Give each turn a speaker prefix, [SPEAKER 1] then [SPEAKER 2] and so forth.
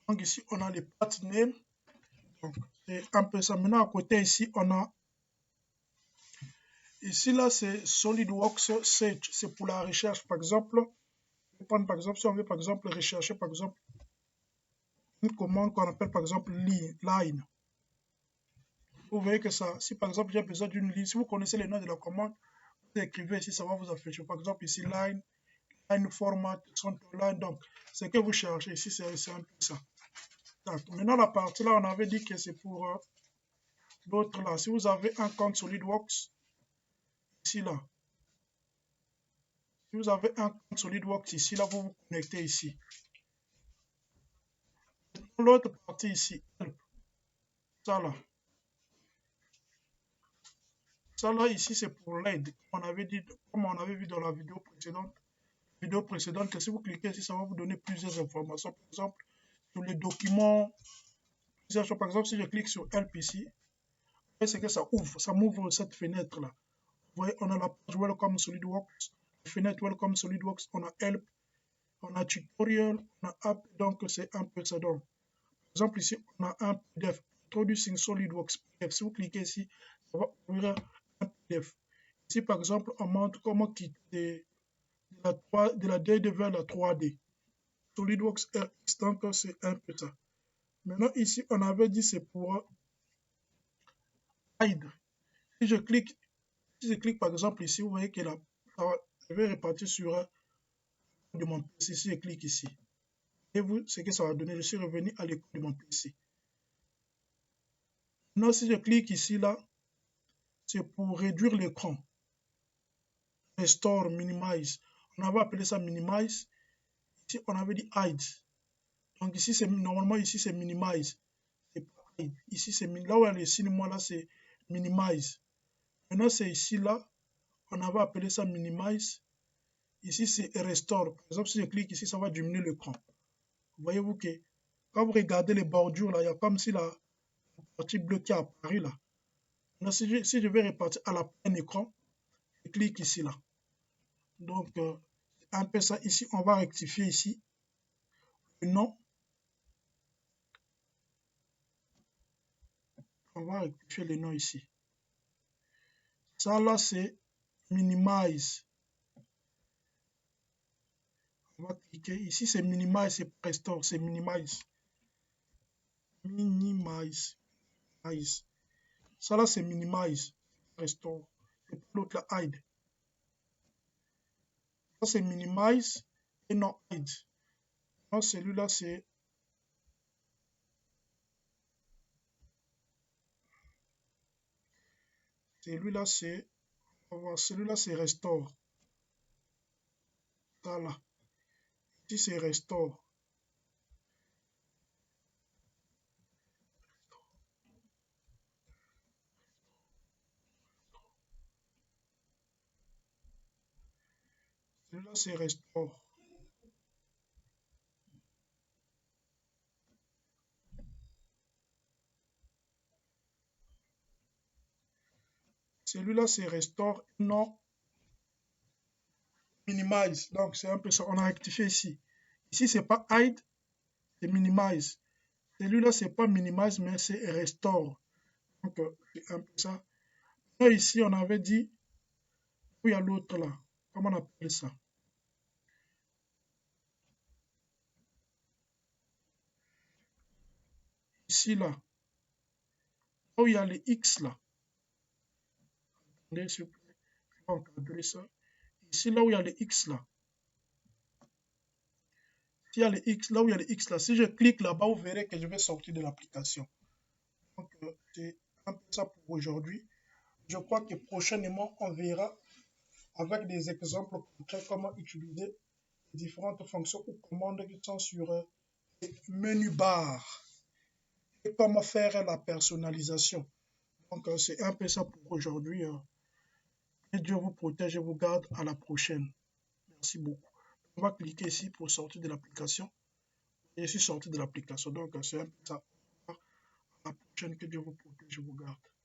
[SPEAKER 1] Donc ici, on a les path name. Donc, c'est un peu ça. Maintenant, à côté, ici, on a... Ici, là, c'est SolidWorks Search. C'est pour la recherche. Par exemple, on va prendre, par exemple, si on veut, par exemple, rechercher, par exemple, une commande qu'on appelle, par exemple, line. Vous voyez que ça, si par exemple, j'ai besoin d'une ligne, si vous connaissez les noms de la commande, vous écrivez ici, ça va vous afficher. Par exemple, ici, line format, line. Donc, ce que vous cherchez ici, c'est un peu ça. Donc, maintenant, la partie là, on avait dit que c'est pour l'autre là. Si vous avez un compte SolidWorks, ici là, si vous avez un compte SolidWorks ici, là, vous vous connectez ici. L'autre partie ici, ça là. Ça là, ici, c'est pour l'aide. Comme on avait vu dans la vidéo précédente, que si vous cliquez ici, ça va vous donner plusieurs informations. Par exemple, sur les documents, plusieurs choses. Par exemple, si je clique sur Help ici, c'est que ça m'ouvre cette fenêtre là. Vous voyez, on a la page Welcome SolidWorks, la fenêtre Welcome SolidWorks, on a Help, on a Tutorial, on a App, donc c'est un peu ça. Donc, par exemple, ici, on a un PDF, Introducing SolidWorks PDF. Si vous cliquez ici, ça va ouvrir un PDF. Ici, par exemple, on montre comment quitter de la 2D vers la 3D. SolidWorks RX, donc c'est un peu ça. Maintenant, ici, on avait dit c'est pour hide. Si je clique par exemple ici, vous voyez que là, je vais repartir sur de mon PC. Si je clique ici, et vous, ce que ça va donner, je suis revenu à l'écran de mon PC. Maintenant, si je clique ici, là, c'est pour réduire l'écran. Restore, minimize. On avait appelé ça minimize. Ici, on avait dit hide. Donc ici, normalement, ici, c'est minimize. C'est pas hide. Ici, c'est là où il y a les signes, moi, là, c'est minimize. Maintenant, c'est ici, là, on avait appelé ça minimize. Ici, c'est restore. Par exemple, si je clique ici, ça va diminuer l'écran. Voyez-vous que quand vous regardez les bordures, là, il y a comme si la partie bleue qui apparaît là. Maintenant, si je vais repartir à la plein écran, je clique ici, là. Donc, un peu ça. Ici, on va rectifier ici le nom. On va rectifier le nom ici. Ça, là, c'est minimize. On va cliquer. Ici, c'est minimize, c'est restore, c'est minimize. Minimize. Ça, là, c'est minimize, restore. Et l'autre, là, hide. Ça, c'est minimize et non hide. Non, celui-là, c'est... Celui-là, c'est... Celui-là, c'est restore. Voilà. Ici, c'est restore. Celui-là, c'est restore. Celui-là, c'est restore, non minimize. Donc, c'est un peu ça. On a rectifié ici. Ici, c'est pas hide, c'est minimize. Celui-là, c'est pas minimize, mais c'est restore. Donc, c'est un peu ça. Là, ici, on avait dit, où il y a l'autre là. Comment on appelle ça? Ici, là. Où il y a les X là. Attendez, s'il vous plaît. Je vais encadrer ça. Ici, là où il y a les X là. S'il y a les X, là où il y a les X là, si je clique là-bas, vous verrez que je vais sortir de l'application. Donc, c'est un peu ça pour aujourd'hui. Je crois que prochainement, on verra avec des exemples concrets comment utiliser les différentes fonctions ou commandes qui sont sur les menus bar et comment faire la personnalisation. Donc, c'est un peu ça pour aujourd'hui. Que Dieu vous protège et vous garde. À la prochaine. Merci beaucoup. On va cliquer ici pour sortir de l'application. Et je suis sorti de l'application. Donc, c'est un peu ça. À la prochaine. Que Dieu vous protège et vous garde.